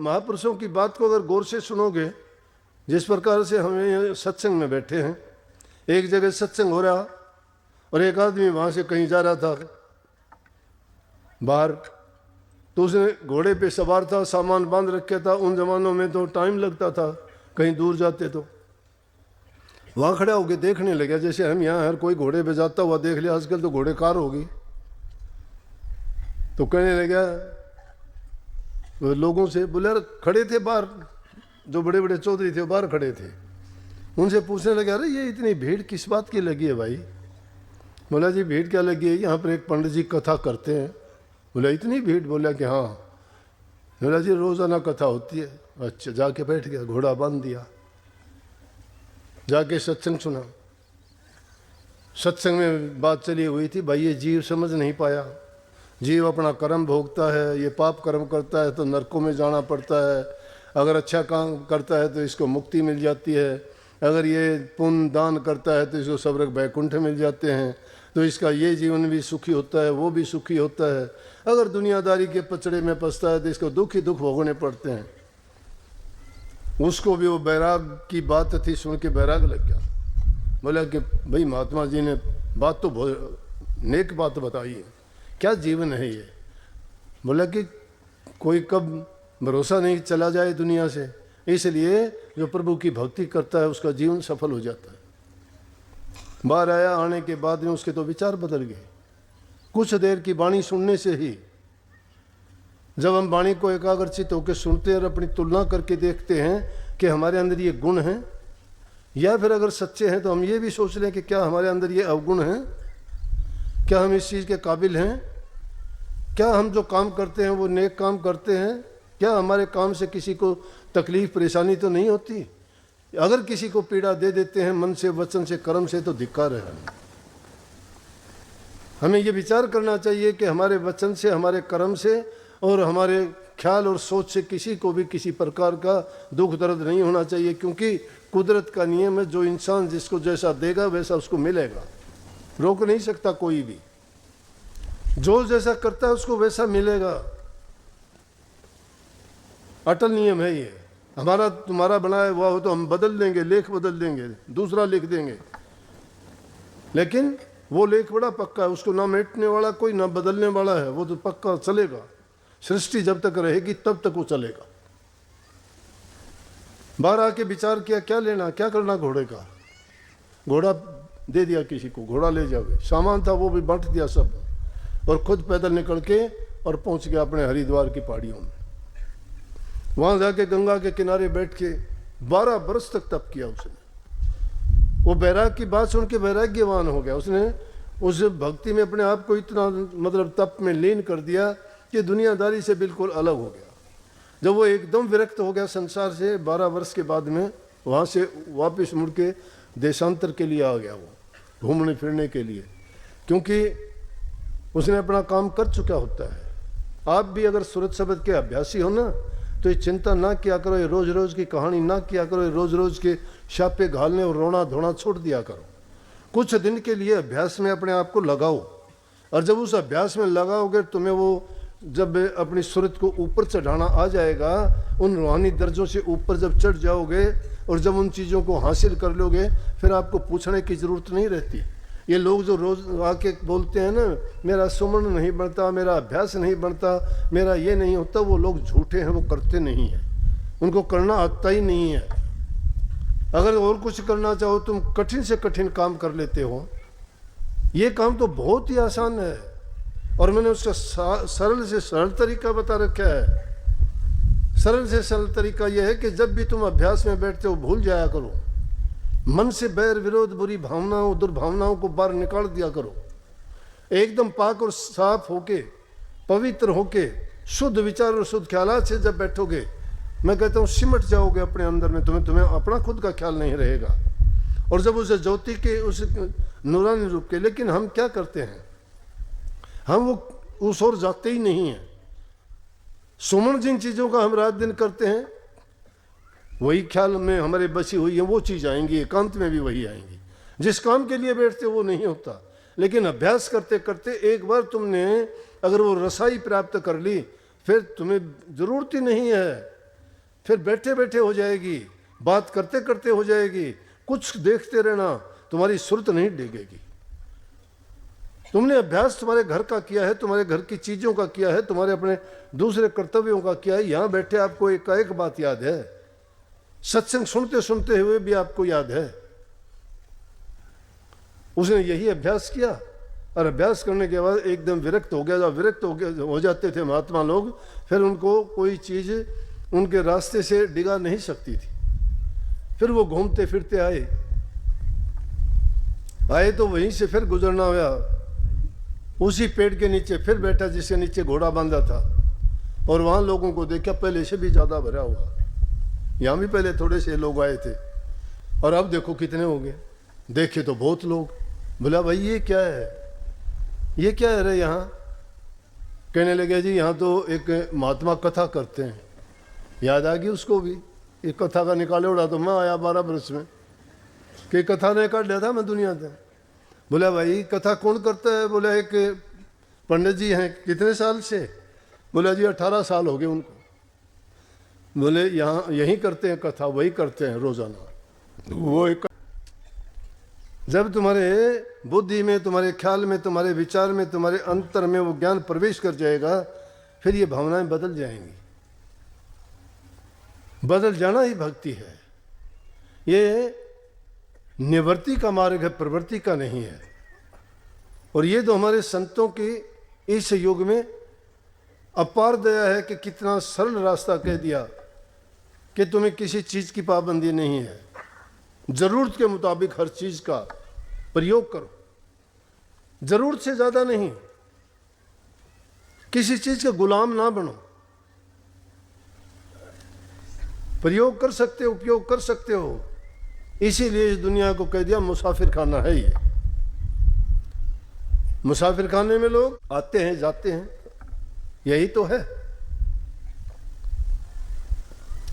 महापुरुषों की बात को अगर गौर से सुनोगे, जिस प्रकार से हमें यहाँ सत्संग में बैठे हैं, एक जगह सत्संग हो रहा और एक आदमी वहाँ से कहीं जा रहा था बाहर, तो उसने घोड़े पे सवार था, सामान बांध रखे था। उन जमानों में तो टाइम लगता था, कहीं दूर जाते तो वहाँ खड़ा होकर देखने लगा, जैसे हम यहाँ हर कोई घोड़े पे जाता हुआ देख लिया, आजकल तो घोड़े कार होगी। तो कहने लगा लोगों से, बोले खड़े थे बाहर, जो बड़े बड़े चौधरी थे वो बाहर खड़े थे, उनसे पूछने लगा, अरे ये इतनी भीड़ किस बात की लगी है भाई? बोला जी भीड़ क्या लगी है, यहाँ पर एक पंडित जी कथा करते हैं। बोला इतनी भीड़? बोला कि हाँ। बोला जी रोज़ाना कथा होती है। अच्छा, जाके बैठ गया, घोड़ा बांध दिया, जाके सत्संग सुना। सत्संग में बात चली हुई थी, भाई ये जीव समझ नहीं पाया, जीव अपना कर्म भोगता है, ये पाप कर्म करता है तो नरकों में जाना पड़ता है, अगर अच्छा काम करता है तो इसको मुक्ति मिल जाती है, अगर ये पुण्य दान करता है तो इसको स्वर्ग बैकुंठ मिल जाते हैं, तो इसका ये जीवन भी सुखी होता है, वो भी सुखी होता है, अगर दुनियादारी के पचड़े में फंसता है तो इसको दुख ही दुख भोगने पड़ते हैं। उसको भी वो बैराग की बात थी, सुन के बैराग लग गया। बोला कि भाई महात्मा जी ने बात तो बहुत नेक बात बताई है, क्या जीवन है ये? बोला कि कोई कब भरोसा नहीं चला जाए दुनिया से, इसलिए जो प्रभु की भक्ति करता है उसका जीवन सफल हो जाता है। बाहर आया, आने के बाद में उसके तो विचार बदल गए। कुछ देर की वाणी सुनने से ही, जब हम वाणी को एकाग्रचित होकर सुनते हैं और अपनी तुलना करके देखते हैं कि हमारे अंदर ये गुण हैं, या फिर अगर सच्चे हैं तो हम ये भी सोच लें कि क्या हमारे अंदर ये अवगुण हैं, क्या हम इस चीज़ के काबिल हैं, क्या हम जो काम करते हैं वो नेक काम करते हैं, क्या हमारे काम से किसी को तकलीफ परेशानी तो नहीं होती? अगर किसी को पीड़ा दे देते हैं मन से, वचन से, कर्म से, तो धिक्कार है। हमें ये विचार करना चाहिए कि हमारे वचन से, हमारे कर्म से और हमारे ख्याल और सोच से किसी को भी किसी प्रकार का दुख दर्द नहीं होना चाहिए, क्योंकि कुदरत का नियम है, जो इंसान जिसको जैसा देगा वैसा उसको मिलेगा, रोक नहीं सकता कोई भी। जो जैसा करता है उसको वैसा मिलेगा, अटल नियम है ये। हमारा तुम्हारा बनाया हुआ हो तो हम बदल देंगे, लेख बदल देंगे, दूसरा लिख देंगे, लेकिन वो लेख बड़ा पक्का है, उसको ना मिटने वाला कोई, ना बदलने वाला है, वो तो पक्का चलेगा। सृष्टि जब तक रहेगी तब तक वो चलेगा। बाहर आके विचार किया, क्या लेना, क्या करना घोड़े का? घोड़ा दे दिया किसी को, घोड़ा ले जाओगे, सामान था वो भी बांट दिया सब, और खुद पैदल निकल के और पहुंच गया अपने हरिद्वार की पहाड़ियों में। वहां जाके गंगा के किनारे बैठ के 12 बरस तक तप किया उसने। वो बैराग की बात सुन के वैराग्यवान हो गया। उसने उस भक्ति में अपने आप को इतना मतलब तप में लीन कर दिया कि दुनियादारी से बिल्कुल अलग हो गया। जब वो एकदम विरक्त हो गया संसार से 12 वर्ष के बाद में, वहाँ से वापस मुड़ के देशांतर के लिए आ गया, वो घूमने फिरने के लिए, क्योंकि उसने अपना काम कर चुका होता है। आप भी अगर सूरत शब्द के अभ्यासी हो ना, तो ये चिंता ना किया करो, ये रोज रोज की कहानी ना किया करो, ये रोज रोज के शापे घालने और रोना धोना छोड़ दिया करो। कुछ दिन के लिए अभ्यास में अपने आप को लगाओ, और जब उस अभ्यास में लगाओगे तुम्हें वो जब अपनी सूरत को ऊपर चढ़ाना आ जाएगा, उन रूहानी दर्जों से ऊपर जब चढ़ जाओगे और जब उन चीज़ों को हासिल कर लोगे, फिर आपको पूछने की ज़रूरत नहीं रहती। ये लोग जो रोज़ आके बोलते हैं ना, मेरा सुमन नहीं बनता, मेरा अभ्यास नहीं बनता, मेरा ये नहीं होता, वो लोग झूठे हैं, वो करते नहीं हैं, उनको करना आता ही नहीं है। अगर और कुछ करना चाहो तुम कठिन से कठिन काम कर लेते हो, ये काम तो बहुत ही आसान है, और मैंने उसका सरल से सरल तरीका बता रखा है। सरल से सरल तरीका यह है कि जब भी तुम अभ्यास में बैठते हो भूल जाया करो, मन से बैर विरोध बुरी भावनाओं दुर्भावनाओं को बाहर निकाल दिया करो। एकदम पाक और साफ होके, पवित्र होके, शुद्ध विचार और शुद्ध ख्यालात से जब बैठोगे, मैं कहता हूँ सिमट जाओगे अपने अंदर में, तुम्हें अपना खुद का ख्याल नहीं रहेगा। और जब उस ज्योति के उस नूरानी रूप के, लेकिन हम क्या करते हैं, हम वो उस ओर जाते ही नहीं हैं। सुमन जिन चीज़ों का हम रात दिन करते हैं, वही ख्याल में हमारे बसी हुई है, वो चीज़ आएंगी, एकांत में भी वही आएंगी। जिस काम के लिए बैठते वो नहीं होता, लेकिन अभ्यास करते करते एक बार तुमने अगर वो रसाई प्राप्त कर ली, फिर तुम्हें ज़रूरत ही नहीं है फिर बैठे बैठे हो जाएगी, बात करते करते हो जाएगी, कुछ देखते रहना, तुम्हारी सुरत नहीं डिगेगी। तुमने अभ्यास तुम्हारे घर का किया है, तुम्हारे घर की चीजों का किया है, तुम्हारे अपने दूसरे कर्तव्यों का किया है, यहां बैठे आपको एक बात याद है, सत्संग सुनते सुनते हुए भी आपको याद है। उसने यही अभ्यास किया और अभ्यास करने के बाद एकदम विरक्त हो गया। जब विरक्त हो जाते थे महात्मा लोग, फिर उनको कोई चीज उनके रास्ते से डिगा नहीं सकती थी। फिर वो घूमते फिरते आए तो वहीं से फिर गुजरना हुआ, उसी पेड़ के नीचे फिर बैठा जिसके नीचे घोड़ा बांधा था, और वहां लोगों को देखा पहले से भी ज्यादा भरा हुआ। यहां भी पहले थोड़े से लोग आए थे और अब देखो कितने हो गए। देखे तो बहुत लोग। बोला भाई ये क्या है, ये क्या है रे यहाँ? कहने लगे जी यहाँ तो एक महात्मा कथा करते हैं। याद आ गई उसको भी, एक कथा का निकाले उड़ा तो मैं आया 12 वर्ष में कि कथा ने काट लिया था मैं दुनिया से। बोला भाई कथा कौन करता है? बोला एक पंडित जी हैं। कितने साल से? बोला जी 18 साल हो गए उनको। बोले यहाँ यहीं करते हैं कथा, वही करते हैं रोजाना। वो एक जब तुम्हारे बुद्धि में, तुम्हारे ख्याल में, तुम्हारे विचार में, तुम्हारे अंतर में वो ज्ञान प्रवेश कर जाएगा, फिर ये भावनाएं बदल जाएंगी। बदल जाना ही भक्ति है। ये निवृत्ति का मार्ग है, प्रवृत्ति का नहीं है। और ये तो हमारे संतों की इस युग में अपार दया है कि कितना सरल रास्ता कह दिया कि तुम्हें किसी चीज की पाबंदी नहीं है, जरूरत के मुताबिक हर चीज का प्रयोग करो, जरूरत से ज्यादा नहीं। किसी चीज के गुलाम ना बनो, प्रयोग कर सकते हो, उपयोग कर सकते हो। इसीलिए इस दुनिया को कह दिया मुसाफिर खाना है। ये मुसाफिर खाने में लोग आते हैं जाते हैं, यही तो है।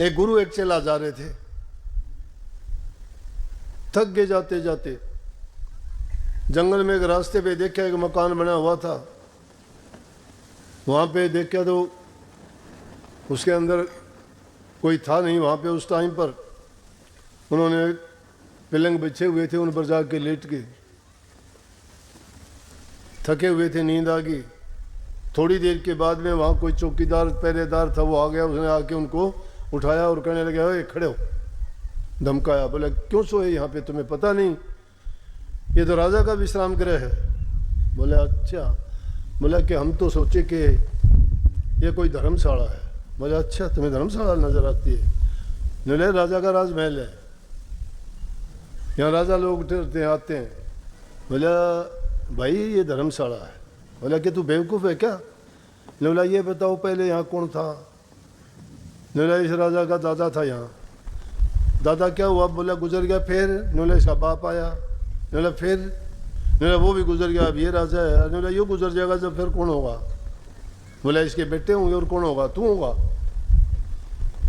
एक गुरु एक चेला जा रहे थे, थक गए जाते जाते। जंगल में एक रास्ते पे देखा एक मकान बना हुआ था, वहां पे देखा तो उसके अंदर कोई था नहीं। वहां पे उस टाइम पर उन्होंने पलंग बिछे हुए थे, उन पर जाके लेट के थके हुए थे, नींद आ गई। थोड़ी देर के बाद में वहां कोई चौकीदार पहरेदार था, वो आ गया। उसने आके उनको उठाया और कहने लगा ओए खड़े हो, धमकाया। बोला क्यों सोए यहाँ पे, तुम्हें पता नहीं ये तो राजा का विश्राम गृह है? बोला अच्छा। बोला कि हम तो सोचे कि ये कोई धर्मशाला है। बोला अच्छा, तुम्हें धर्मशाला नजर आती है? बोले राजा का राजमहल है, यहाँ राजा लोग ठहरते आते हैं। बोला भाई ये धर्मशाला है। बोला कि तू बेवकूफ़ है क्या? बोला ये बताओ पहले यहाँ कौन था? बोला इस राजा का दादा था यहाँ। दादा क्या हुआ? बोला गुजर गया। फिर? बोला इसका बाप आया। बोला फिर? बोला वो भी गुजर गया, अब ये राजा है। बोला ये गुजर जाएगा जब फिर कौन होगा? बोला इसके बेटे होंगे, और कौन होगा? तू होगा।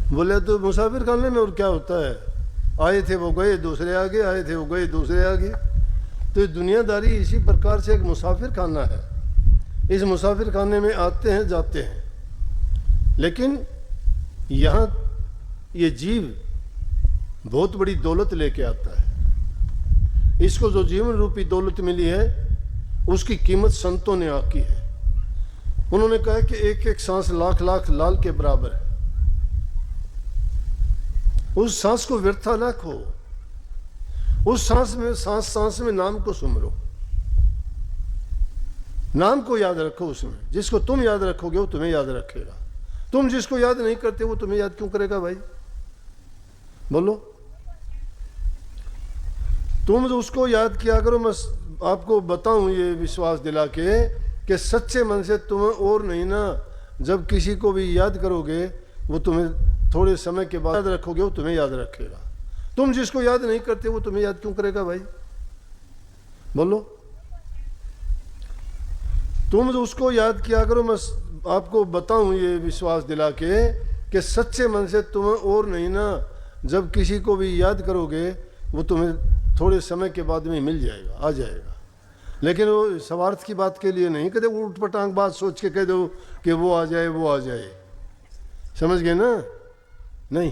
बोले तो मुसाफिर खाने में और क्या होता है, आए थे वो गए, दूसरे आ गए, आए थे वो गए, दूसरे आ गए। तो दुनियादारी इसी प्रकार से एक मुसाफिर खाना है। इस मुसाफिर खाने में आते हैं जाते हैं, लेकिन यहाँ ये जीव बहुत बड़ी दौलत लेके आता है। इसको जो जीवन रूपी दौलत मिली है उसकी कीमत संतों ने आकी है। उन्होंने कहा कि एक एक सांस लाख लाख लाल के बराबर है। उस सांस को व्यर्था ना खो, उस सांस में नाम को सुमरो, नाम को याद रखो। उसमें जिसको तुम याद रखोगे वो तुम्हें याद रखेगा। तुम जिसको याद नहीं करते वो तुम्हें याद क्यों करेगा भाई? बोलो। तुम जो उसको याद किया करो। मैं आपको बताऊं ये विश्वास दिला के कि सच्चे मन से तुम्हें और नहीं ना, जब किसी को भी याद करोगे वो तुम्हें थोड़े समय के बाद याद रखोगे, वो तुम्हें याद रखेगा। तुम जिसको याद नहीं करते वो तुम्हें याद क्यों करेगा भाई? बोलो। तुम जो उसको याद किया करो। मैं आपको बताऊं ये विश्वास दिला के कि सच्चे मन से तुम्हें और नहीं ना, जब किसी को भी याद करोगे वो तुम्हें थोड़े समय के बाद में मिल जाएगा, आ जाएगा। लेकिन वो स्वार्थ की बात के लिए नहीं कहते, उठ पटांग बात सोच के कह दो कि वो आ जाए वो आ जाए। समझ गए ना? नहीं,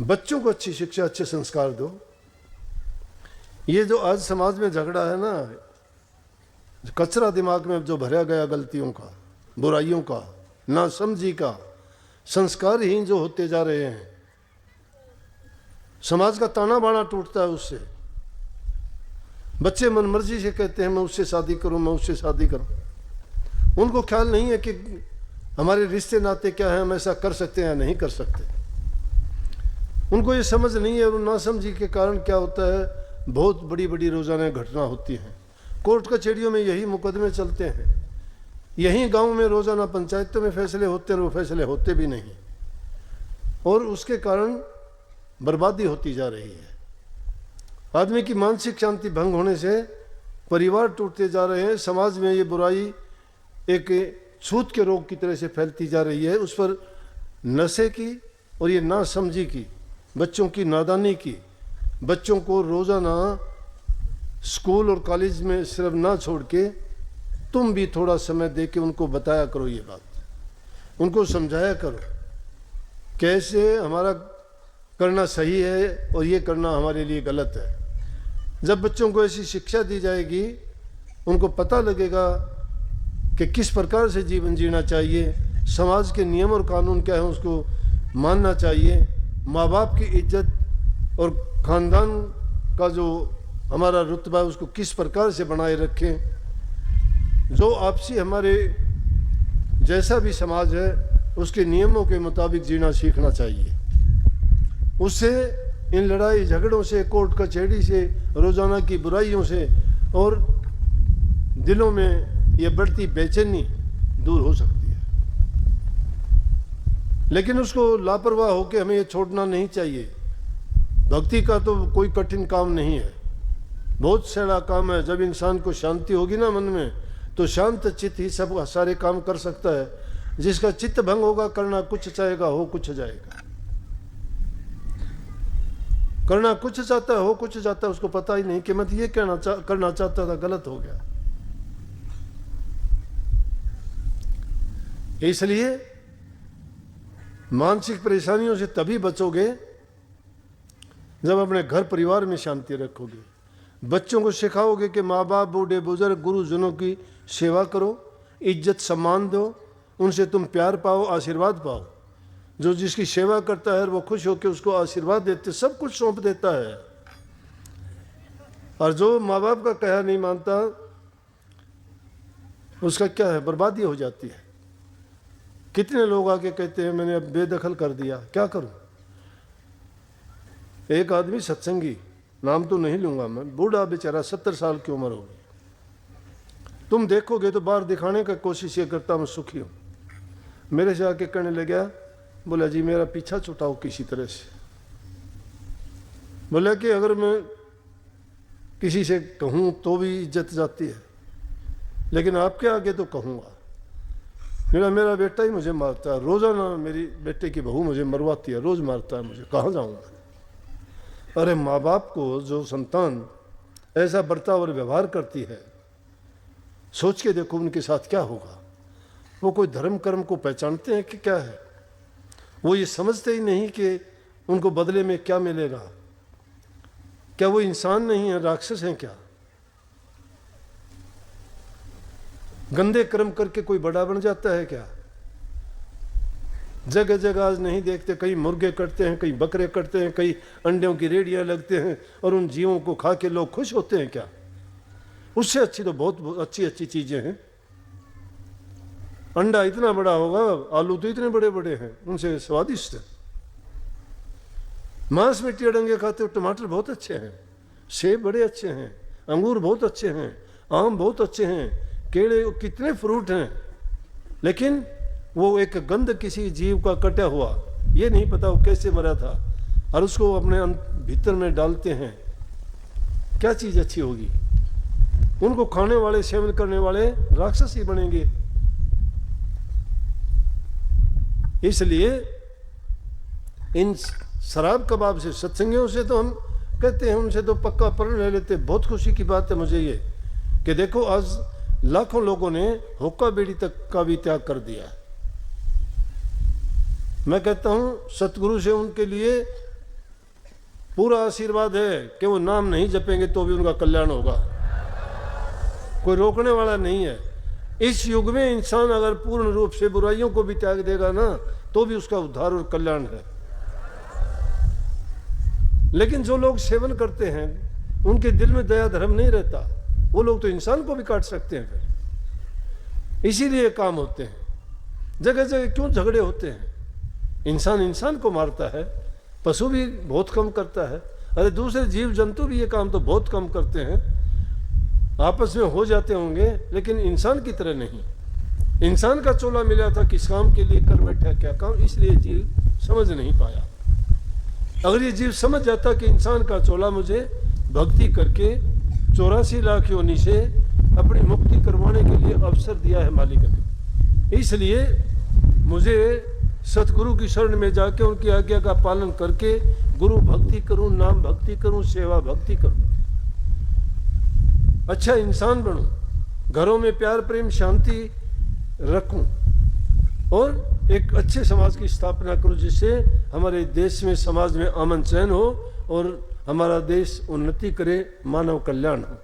बच्चों को अच्छी शिक्षा, अच्छे संस्कार दो। ये जो आज समाज में झगड़ा है ना, कचरा दिमाग में जो भरा गया गलतियों का, बुराइयों का, नासमझी का, संस्कारहीन जो होते जा रहे हैं, समाज का ताना बाना टूटता है उससे। बच्चे मनमर्जी से कहते हैं मैं उससे शादी करूं, मैं उससे शादी करूं। उनको ख्याल नहीं है कि हमारे रिश्ते नाते क्या हैं, हम ऐसा कर सकते हैं या नहीं कर सकते। उनको ये समझ नहीं है, और नासमझी के कारण क्या होता है, बहुत बड़ी बड़ी रोजाना घटना होती हैं। कोर्ट कचहरियों में यही मुकदमे चलते हैं, यही गांव में रोजाना पंचायतों में फैसले होते हैं, वो फैसले होते भी नहीं, और उसके कारण बर्बादी होती जा रही है। आदमी की मानसिक शांति भंग होने से परिवार टूटते जा रहे हैं। समाज में ये बुराई एक छूत के रोग की तरह से फैलती जा रही है। उस पर नशे की और ये नासमझी की, बच्चों की नादानी की, बच्चों को रोजाना स्कूल और कॉलेज में सिर्फ ना छोड़ के तुम भी थोड़ा समय दे के उनको बताया करो, ये बात उनको समझाया करो कैसे हमारा करना सही है और ये करना हमारे लिए गलत है। जब बच्चों को ऐसी शिक्षा दी जाएगी, उनको पता लगेगा कि किस प्रकार से जीवन जीना चाहिए, समाज के नियम और कानून क्या है उसको मानना चाहिए, माँ बाप की इज्जत और ख़ानदान का जो हमारा रुतबा है उसको किस प्रकार से बनाए रखें। जो आपसी हमारे जैसा भी समाज है उसके नियमों के मुताबिक जीना सीखना चाहिए। उससे इन लड़ाई झगड़ों से, कोर्ट कचहरी से, रोज़ाना की बुराइयों से और दिलों में ये बढ़ती बेचैनी दूर हो सकती है। लेकिन उसको लापरवाह होकर हमें ये छोड़ना नहीं चाहिए। भक्ति का तो कोई कठिन काम नहीं है, बहुत सैला काम है। जब इंसान को शांति होगी ना मन में, तो शांत चित्त ही सब सारे काम कर सकता है। जिसका चित्त भंग होगा, करना कुछ चाहेगा, हो कुछ जाएगा। करना कुछ चाहता है, हो कुछ जाता है, उसको पता ही नहीं कि मैं ये करना चाहता था, गलत हो गया। इसलिए मानसिक परेशानियों से तभी बचोगे जब अपने घर परिवार में शांति रखोगे। बच्चों को सिखाओगे कि माँ बाप, बूढ़े बुजुर्ग, गुरुजनों की सेवा करो, इज्जत सम्मान दो, उनसे तुम प्यार पाओ, आशीर्वाद पाओ। जो जिसकी सेवा करता है वो खुश होकर उसको आशीर्वाद देते, सब कुछ सौंप देता है। और जो माँ बाप का कहा नहीं मानता, उसका क्या है, बर्बादी हो जाती है। कितने लोग आके कहते हैं मैंने अब बेदखल कर दिया, क्या करूं। एक आदमी सत्संगी, नाम तो नहीं लूंगा मैं, बूढ़ा बेचारा, 70 साल की उम्र होगी, तुम देखोगे तो बाहर दिखाने का कोशिश ये करता मैं सुखी हूं। मेरे से आके कहने लगा, बोला जी मेरा पीछा छुटाओ किसी तरह से। बोला कि अगर मैं किसी से कहूँ तो भी इज्जत जाती है, लेकिन आपके आगे तो कहूँगा। मेरा बेटा ही मुझे मारता है, रोज़ाना मेरी बेटे की बहू मुझे मरवाती है, रोज़ मारता है मुझे, कहाँ जाऊँगा। अरे माँ बाप को जो संतान ऐसा बर्ताव और व्यवहार करती है, सोच के देखो उनके साथ क्या होगा। वो कोई धर्म कर्म को पहचानते हैं कि क्या है, वो ये समझते ही नहीं कि उनको बदले में क्या मिलेगा। क्या वो इंसान नहीं है, राक्षस हैं क्या। गंदे कर्म करके कोई बड़ा बन जाता है क्या। जगह जगह आज नहीं देखते, कहीं मुर्गे कटते हैं, कहीं बकरे कटते हैं, कहीं अंडों की रेडियां लगते हैं, और उन जीवों को खा के लोग खुश होते हैं क्या। उससे अच्छी तो बहुत अच्छी अच्छी चीजें हैं। अंडा इतना बड़ा होगा, आलू तो इतने बड़े बड़े हैं, उनसे स्वादिष्ट है। मांस में टेढ़ंगे खाते हो, टमाटर बहुत अच्छे हैं, सेब बड़े अच्छे हैं, अंगूर बहुत अच्छे हैं, आम बहुत अच्छे हैं, केले, कितने फ्रूट हैं। लेकिन वो एक गंध किसी जीव का कटा हुआ, ये नहीं पता वो कैसे मरा था, और उसको अपने भीतर में डालते हैं। क्या चीज अच्छी होगी। उनको खाने वाले, सेवन करने वाले राक्षस ही बनेंगे। इसलिए इन शराब कबाब से, सत्संगियों से तो हम कहते हैं, उनसे तो पक्का प्रण ले लेते। बहुत खुशी की बात है मुझे ये कि देखो आज लाखों लोगों ने हुक्का बीड़ी तक का भी त्याग कर दिया। मैं कहता हूँ सतगुरु से उनके लिए पूरा आशीर्वाद है कि वो नाम नहीं जपेंगे तो भी उनका कल्याण होगा, कोई रोकने वाला नहीं है। इस युग में इंसान अगर पूर्ण रूप से बुराइयों को भी त्याग देगा ना तो भी उसका उद्धार और कल्याण है। लेकिन जो लोग सेवन करते हैं उनके दिल में दया धर्म नहीं रहता, वो लोग तो इंसान को भी काट सकते हैं फिर। इसीलिए काम होते हैं, जगह जगह क्यों झगड़े होते हैं? इंसान इंसान को मारता है, पशु भी बहुत कम करता है, अरे दूसरे जीव जंतु भी ये काम तो बहुत कम करते हैं, आपस में हो जाते होंगे, लेकिन इंसान की तरह नहीं। इंसान का चोला मिला था किस काम के लिए, कर बैठा क्या काम, इसलिए जीव समझ नहीं पाया। अगर ये जीव समझ जाता कि इंसान का चोला मुझे भक्ति करके 84 लाख योनि से अपनी मुक्ति करवाने के लिए अवसर दिया है मालिक ने, इसलिए मुझे सतगुरु की शरण में जाके उनकी आज्ञा का पालन करके गुरु भक्ति करूं, नाम भक्ति करूं, सेवा भक्ति करूं, अच्छा इंसान बनूं, घरों में प्यार प्रेम शांति रखूं और एक अच्छे समाज की स्थापना करूं, जिससे हमारे देश में समाज में अमन चैन हो और हमारा देश उन्नति करे, मानव कल्याण हो।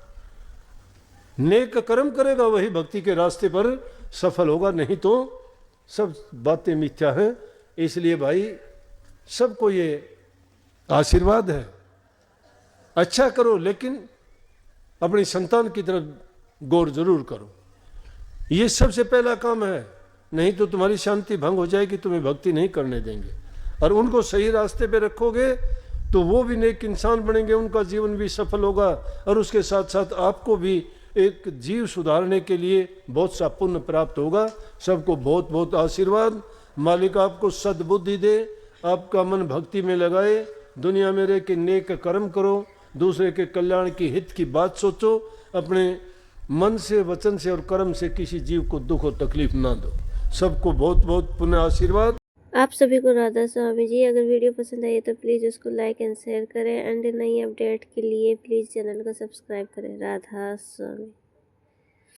नेक कर्म करेगा वही भक्ति के रास्ते पर सफल होगा, नहीं तो सब बातें मिथ्या हैं। इसलिए भाई सबको ये आशीर्वाद है, अच्छा करो लेकिन अपनी संतान की तरफ गौर जरूर करो, ये सबसे पहला काम है, नहीं तो तुम्हारी शांति भंग हो जाएगी, तुम्हें भक्ति नहीं करने देंगे। और उनको सही रास्ते पे रखोगे तो वो भी नेक इंसान बनेंगे, उनका जीवन भी सफल होगा और उसके साथ साथ आपको भी एक जीव सुधारने के लिए बहुत सा पुण्य प्राप्त होगा। सबको बहुत बहुत आशीर्वाद, मालिक आपको सद्बुद्धि दे, आपका मन भक्ति में लगाए, दुनिया में रह के नेक कर्म करो, दूसरे के कल्याण की हित की बात सोचो, अपने मन से वचन से और कर्म से किसी जीव को दुख और तकलीफ ना दो। सबको बहुत बहुत पुण्य आशीर्वाद। आप सभी को राधा स्वामी जी। अगर वीडियो पसंद आई तो प्लीज़ उसको लाइक एंड शेयर करें एंड नई अपडेट के लिए प्लीज़ चैनल को सब्सक्राइब करें। राधा स्वामी।